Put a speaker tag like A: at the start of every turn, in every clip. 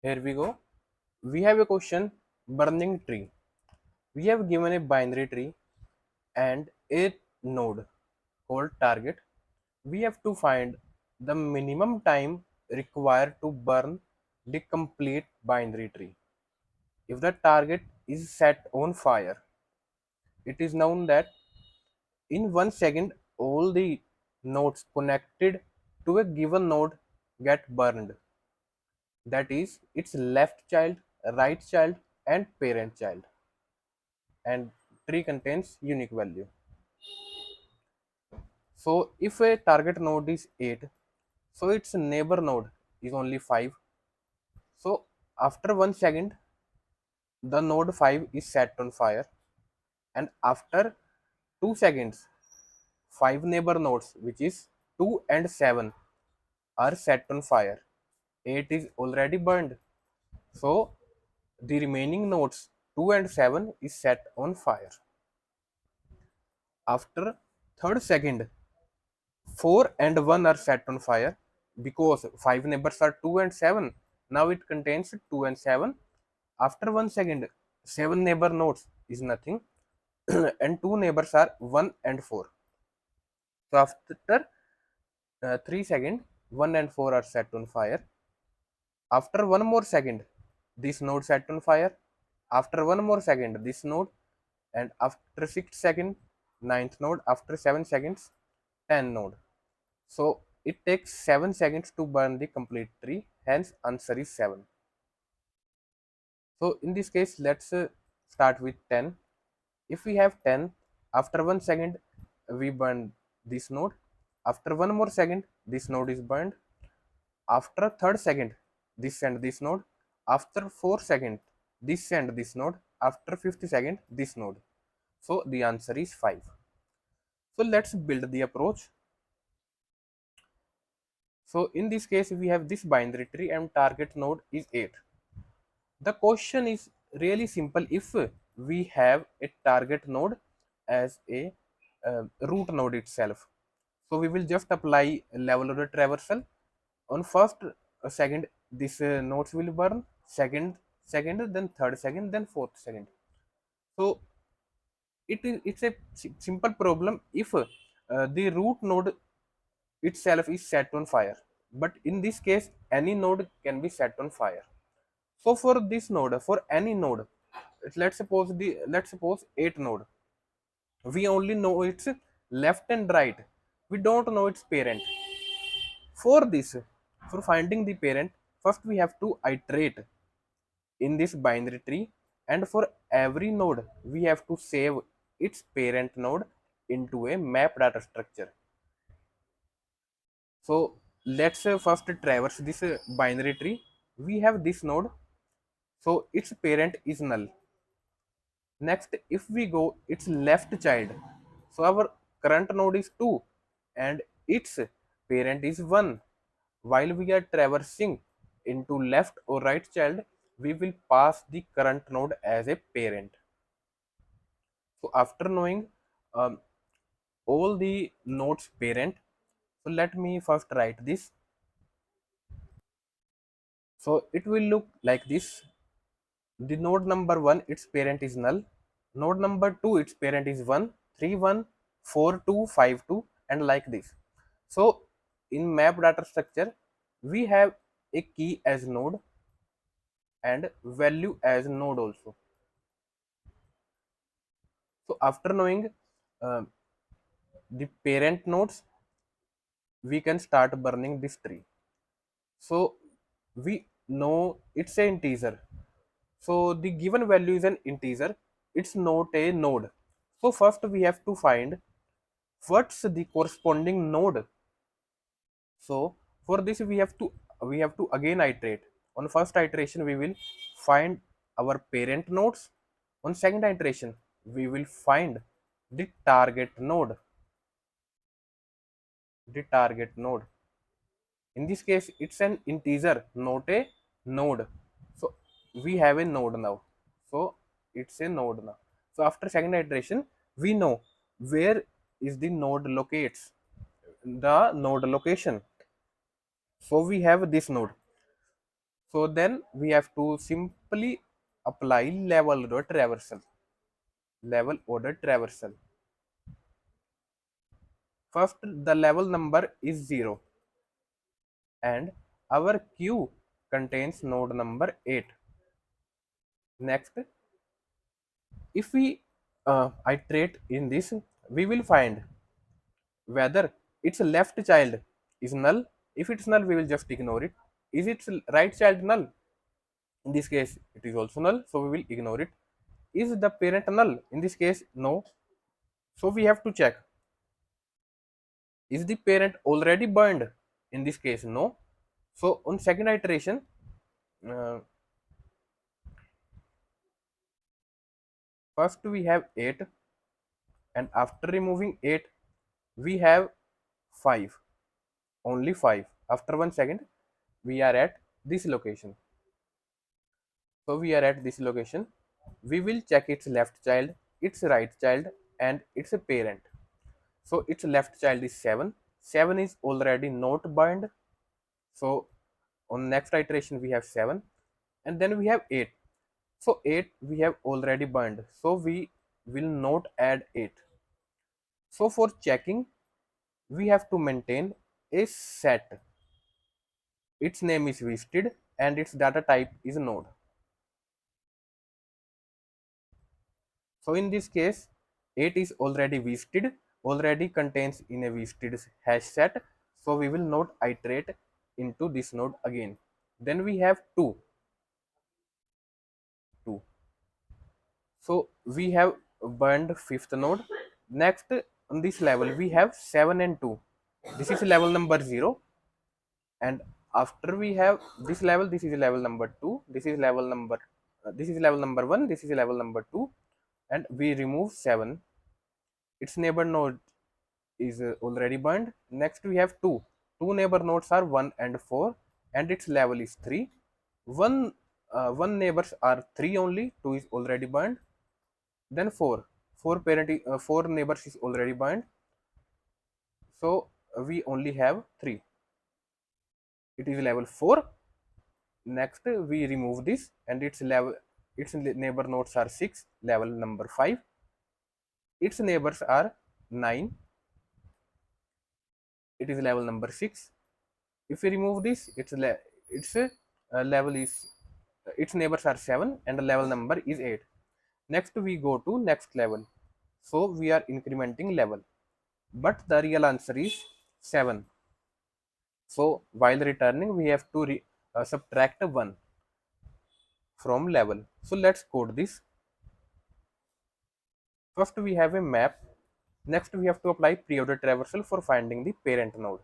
A: Here we go. We have a question, burning tree. We have given a binary tree and a node called target. We have to find the minimum time required to burn the complete binary tree. If the target is set on fire, it is known that in 1 second all the nodes connected to a given node get burned. That is its left child, right child, and parent child. And tree contains unique value. So if a target node is 8, so its neighbor node is only 5. So after 1 second, the node 5 is set on fire, and after 2 seconds, 5 neighbor nodes, which is 2 and 7, are set on fire. 8 is already burned. So the remaining nodes 2 and 7 is set on fire. After third second, 4 and 1 are set on fire because 5 neighbors are 2 and 7. Now it contains 2 and 7. After 1 second, 7 neighbor nodes is nothing and 2 neighbors are 1 and 4. So after 3 seconds, 1 and 4 are set on fire. After 1 more second, this node set on fire. After 1 more second, this node, and after 6 seconds, ninth node. After 7 seconds, 10 node. So it takes 7 seconds to burn the complete tree, hence answer is 7. So in this case, let's start with 10. If we have 10, after 1 second we burn this node. After 1 more second, this node is burned. After third second, this and this node. After 4 second, this and this node. After 50 second, this node. So the answer is 5. So let's build the approach. So in this case, we have this binary tree and target node is 8. The question is really simple. If we have a target node as a root node itself, so we will just apply level order traversal. On first second, this nodes will burn, second, then third second, then fourth second. So it's a simple problem if the root node itself is set on fire, but in this case any node can be set on fire. So for this node, for any node, let's suppose 8 node, we only know its left and right, we don't know its parent. For this, for finding the parent, first we have to iterate in this binary tree, and for every node we have to save its parent node into a map data structure. So let's first traverse this binary tree. We have this node, so its parent is null. Next, if we go its left child, so our current node is 2 and its parent is 1. While we are traversing into left or right child, we will pass the current node as a parent. So after knowing um, all the nodes parent, so let me first write this. So it will look like this. The node number 1, its parent is null. Node number 2, its parent is 1, 3, 1, 4, 2, 5, 2, and like this. So in map data structure, we have a key as node and value as node also. So after knowing uh, the parent nodes, we can start burning this tree. So we know it's an integer. So the given value is an integer. It's not a node. So first we have to find what's the corresponding node. So for this we have to again iterate. On first iteration we will find our parent nodes. On second iteration we will find the target node. The target node. In this case it's an integer, not a node. So we have a node now. So it's a node now. So after second iteration we know where is the node locates, the node location. So we have this node. So then we have to simply apply level order traversal. Level order traversal. First, the level number is 0 and our queue contains node number 8. Next, if we iterate in this, we will find whether its left child is null. If it's null, we will just ignore it. Is its right child null? In this case, it is also null, so we will ignore it. Is the parent null? In this case, no. So we have to check, is the parent already burned? In this case, no. So on second iteration, uh, first we have 8, and after removing 8, we have 5, only 5. After 1 second, we are at this location. So we are at this location. We will check its left child, its right child, and its parent. So its left child is 7. 7 is already not burned. So on next iteration we have 7, and then we have 8. So 8 we have already burned. So we will not add 8. So for checking, we have to maintain a set. Its name is visited and its data type is node. So in this case, 8 is already visited, already contains in a visited hash set. So we will not iterate into this node again. Then we have 2. 2. So we have burned fifth node. Next on this level we have 7 and 2. This is level number 0, and after we have this level, this is level number 2, this is level number this is level number 1, this is level number 2, and we remove 7. Its neighbor node is already burned. Next we have 2. Two neighbor nodes are 1 and 4, and its level is 3. One neighbors are 3 only, 2 is already burned. Then 4. 4 neighbors is already burned. So we only have 3. It is level 4. Next we remove this, and its neighbor nodes are 6, level number 5. Its neighbors are 9. It is level number 6. If we remove this, its level is its neighbors are 7 and the level number is 8. Next we go to next level. So we are incrementing level, but the real answer is 7. So while returning, we have to subtract 1 from level. So let's code this. First we have a map. Next we have to apply pre-order traversal for finding the parent node.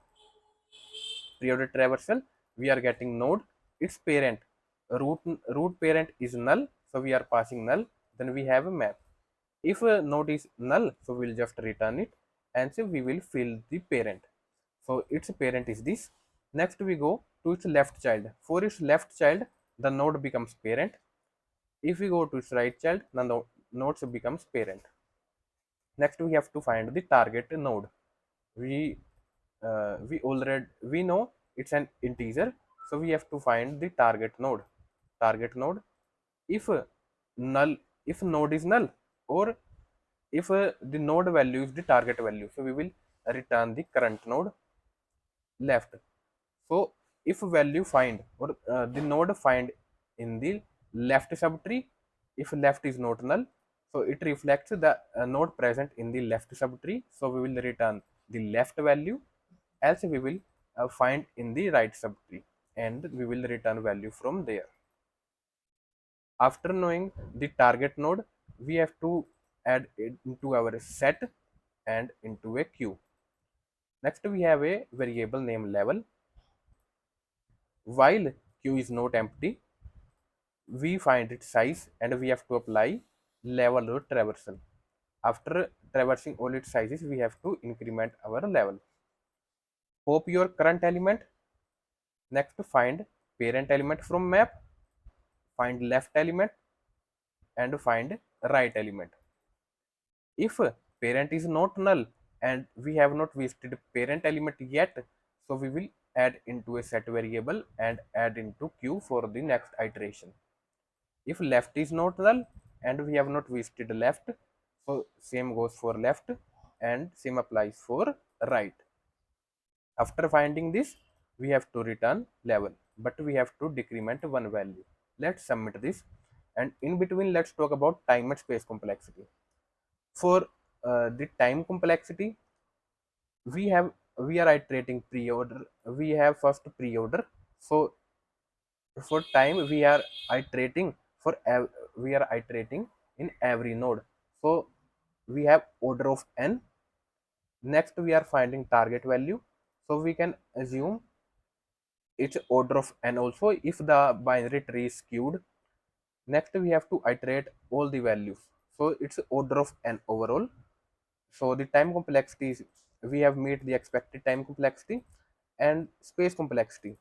A: Pre-order traversal, we are getting node, its parent. Root parent is null, so we are passing null. Then we have a map. If a node is null, so we will just return it, and so we will fill the parent. So its parent is this. Next we go to its left child. For its left child, the node becomes parent. If we go to its right child, the node becomes parent. Next we have to find the target node. We know it's an integer, so we have to find the target node. Target node, if null, if node is null, or if the node value is the target value, so we will return the current node left. So if value find, or the node find in the left subtree, if left is not null, so it reflects the node present in the left subtree, so we will return the left value. Else we will find in the right subtree, and we will return value from there. After knowing the target node, we have to add it into our set and into a queue. Next we have a variable name level. While queue is not empty, we find its size and we have to apply level or traversal. After traversing all its sizes, we have to increment our level. Pop your current element. Next find parent element from map, find left element, and find right element. If parent is not null and we have not visited parent element yet, so we will add into a set variable and add into queue for the next iteration. If left is not null and we have not visited left, so same goes for left and same applies for right. After finding this, we have to return level, but we have to decrement one value. Let's submit this, and in between let's talk about time and space complexity. For the time complexity, we are iterating pre-order. We have first pre-order. So for time we are iterating we are iterating in every node. So we have order of n. Next we are finding target value. So we can assume it's order of n also if the binary tree is skewed. Next we have to iterate all the values, so it's order of n overall. So the time complexity is, we have made the expected time complexity. And space complexity,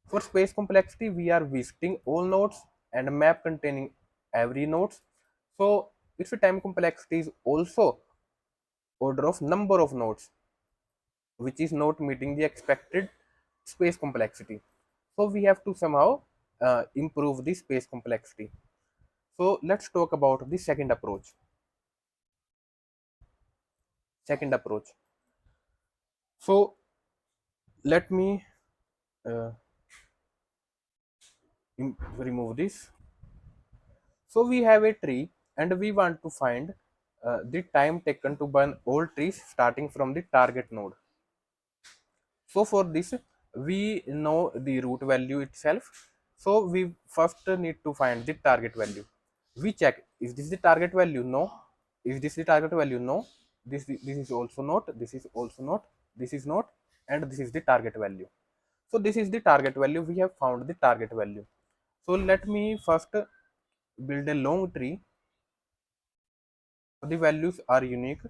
A: for space complexity we are visiting all nodes and a map containing every nodes. So its time complexity is also order of number of nodes, which is not meeting the expected space complexity. So we have to somehow improve the space complexity. So let's talk about the second approach. Second approach. So let me uh, remove this. So we have a tree and we want to find the time taken to burn all trees starting from the target node. So for this, we know the root value itself. So we first need to find the target value. We check, is this the target value? No. Is this the target value? No. This is also not. This is also not. This is not. And this is the target value. So this is the target value. We have found the target value. So let me first build a long tree. The values are unique.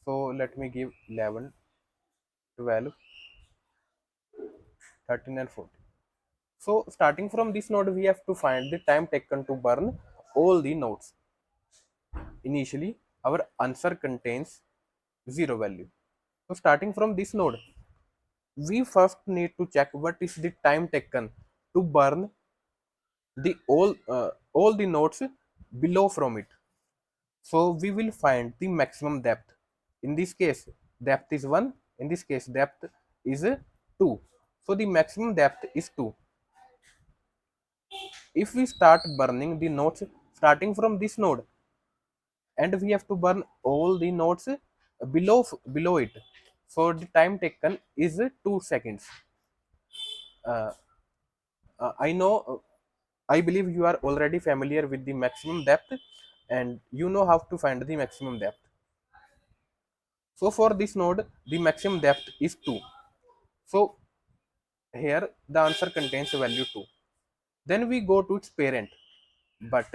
A: So let me give 11, 12, 13 and 14. So starting from this node, we have to find the time taken to burn all the nodes. Initially, our answer contains 0 value. So starting from this node, we first need to check what is the time taken to burn the all the nodes below from it. So we will find the maximum depth. In this case, depth is 1. In this case, depth is 2. So the maximum depth is 2. If we start burning the nodes starting from this node, and we have to burn all the nodes below it, so the time taken is 2 seconds. uh, I know, I believe you are already familiar with the maximum depth and you know how to find the maximum depth. So for this node the maximum depth is 2. So here the answer contains value 2. Then we go to its parent, but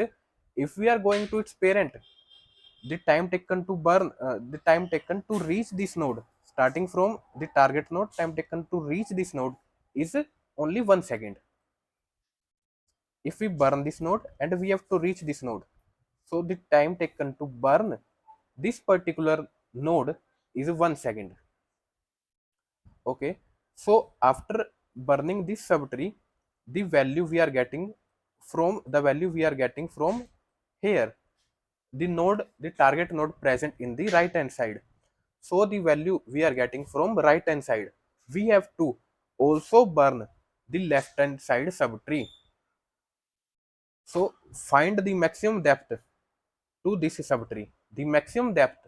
A: if we are going to its parent, the time taken to burn the time taken to reach this node starting from the target node, time taken to reach this node is only 1 second. If we burn this node and we have to reach this node, so the time taken to burn this particular node is 1 second. Okay, so after burning this subtree, the value we are getting from here, the node, the target node present in the right hand side. So the value we are getting from right hand side, we have to also burn the left hand side subtree. So find the maximum depth to this subtree. The maximum depth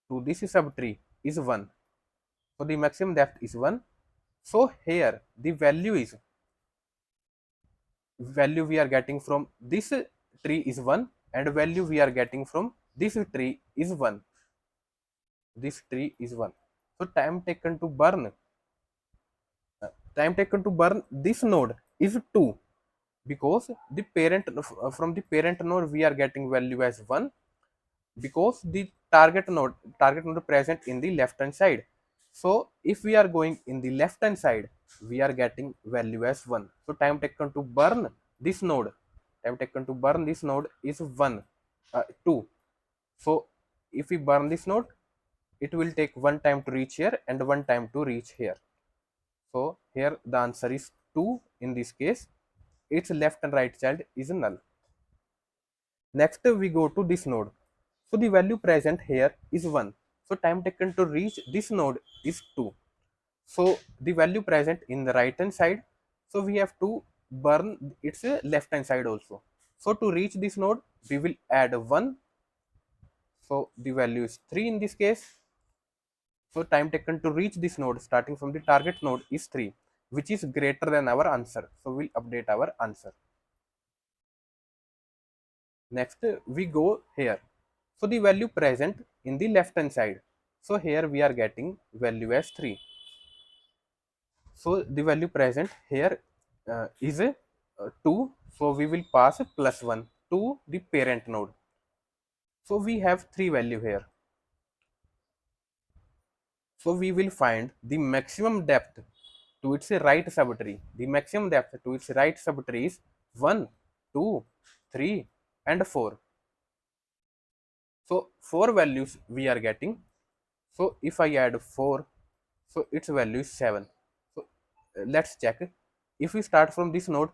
A: to this subtree is 1. So the maximum depth is 1. So here the value we are getting from this tree is 1, and value we are getting from this tree is 1. This tree is 1. So time taken to burn this node is 2, because the parent, from the parent node we are getting value as 1, because the target node present in the left hand side. So if we are going in the left hand side, we are getting value as 1. So time taken to burn this node, is 1, 2. So if we burn this node, it will take 1 time to reach here and 1 time to reach here. So here the answer is 2 in this case. Its left and right child is null. Next we go to this node. So the value present here is 1. So time taken to reach this node is 2. So the value present in the right hand side, so we have to burn its left hand side also. So to reach this node we will add 1. So the value is 3 in this case. So time taken to reach this node starting from the target node is 3, which is greater than our answer. So we'll update our answer. Next we go here. So the value present in the left hand side. So here we are getting value as 3. So the value present here is 2. So we will pass plus 1 to the parent node. So we have 3 value here. So we will find the maximum depth to its right subtree. The maximum depth to its right subtree is 1, 2, 3 and 4. So 4 values we are getting. So if I add 4, so its value is 7. So let's check. If we start from this node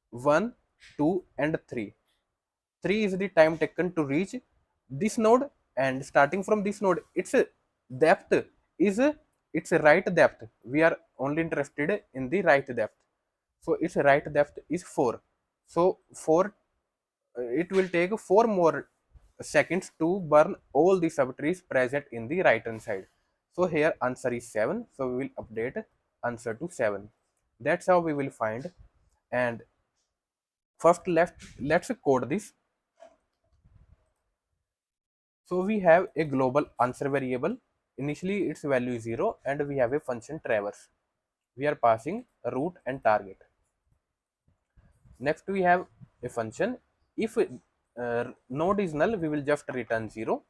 A: 1, 2 and 3. 3 is the time taken to reach this node, and starting from this node its depth is its right depth. We are only interested in the right depth. So its right depth is 4. So 4, it will take 4 more seconds to burn all the subtrees present in the right hand side. So here answer is 7. So we will update answer to 7. That's how we will find. And first let's code this. So we have a global answer variable. Initially its value is 0 and we have a function traverse. We are passing root and target. Next we have a function. If node is null, we will just return 0.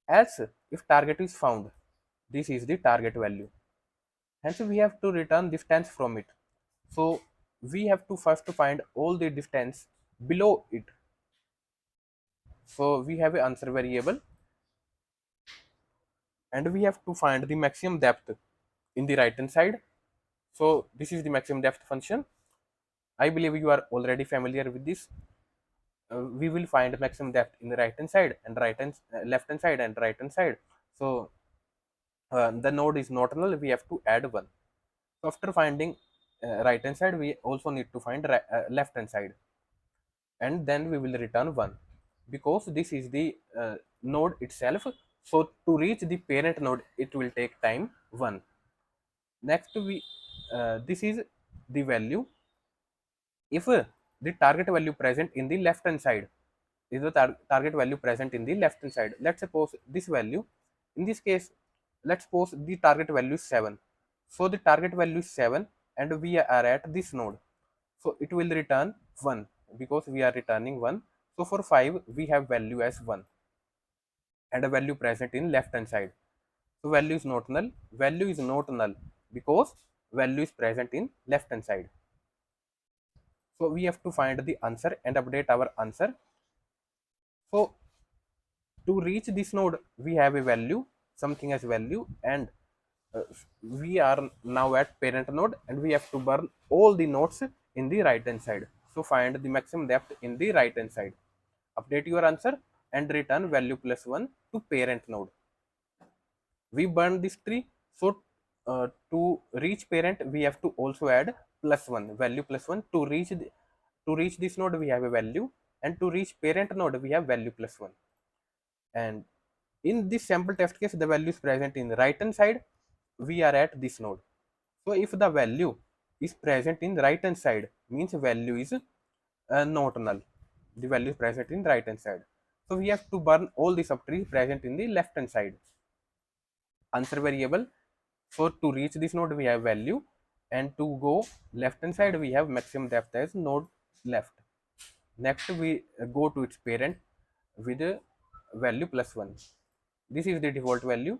A: Else if target is found, this is the target value. Hence we have to return distance from it. So we have to first find all the distance below it. So we have an answer variable and we have to find the maximum depth in the right hand side. So this is the maximum depth function. I believe you are already familiar with this. We will find maximum depth in the right hand side and left hand side and right hand side. So the node is not null, we have to add 1. So after finding right hand side, we also need to find left hand side, and then we will return 1 because this is the node itself. So to reach the parent node it will take time 1. Next we this is the value. If the target value present in the left hand side is the target value present in the left hand side, let's suppose this value, in this case let's suppose the target value is 7. So the target value is 7 and we are at this node, so it will return 1 because we are returning 1. So for 5 we have value as 1 and a value present in left hand side. So value is not null. Value is not null because value is present in left hand side. So we have to find the answer and update our answer. So to reach this node we have a value, something as value, and uh, we are now at parent node and we have to burn all the nodes in the right hand side. So find the maximum depth in the right hand side, update your answer and return value plus 1 to parent node. We burn this tree, so to reach parent we have to also add plus 1, value plus 1. To reach this node we have a value, and to reach parent node we have value plus 1. And in this sample test case the value is present in the right hand side, we are at this node. So if the value is present in the right hand side means value is not null, the value is present in the right hand side. So we have to burn all the subtrees present in the left hand side. Answer variable. So to reach this node we have value, and to go left hand side we have maximum depth as node left. Next we go to its parent with a value plus 1. This is the default value.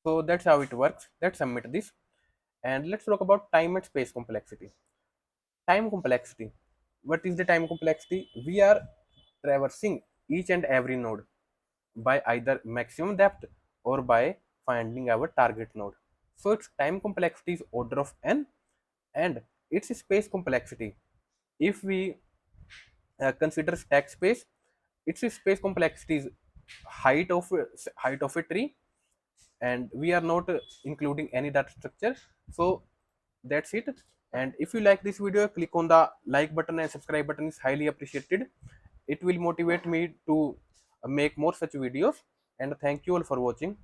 A: So that's how it works. Let's submit this and let's talk about time and space complexity. Time complexity. What is the time complexity? We are traversing each and every node by either maximum depth or by finding our target node. So its time complexity is order of n, and its space complexity, if we consider stack space, its space complexity is height of a tree, and we are not including any data structure. So that's it. And if you like this video, click on the like button, and subscribe button is highly appreciated. It will motivate me to make more such videos. And thank you all for watching.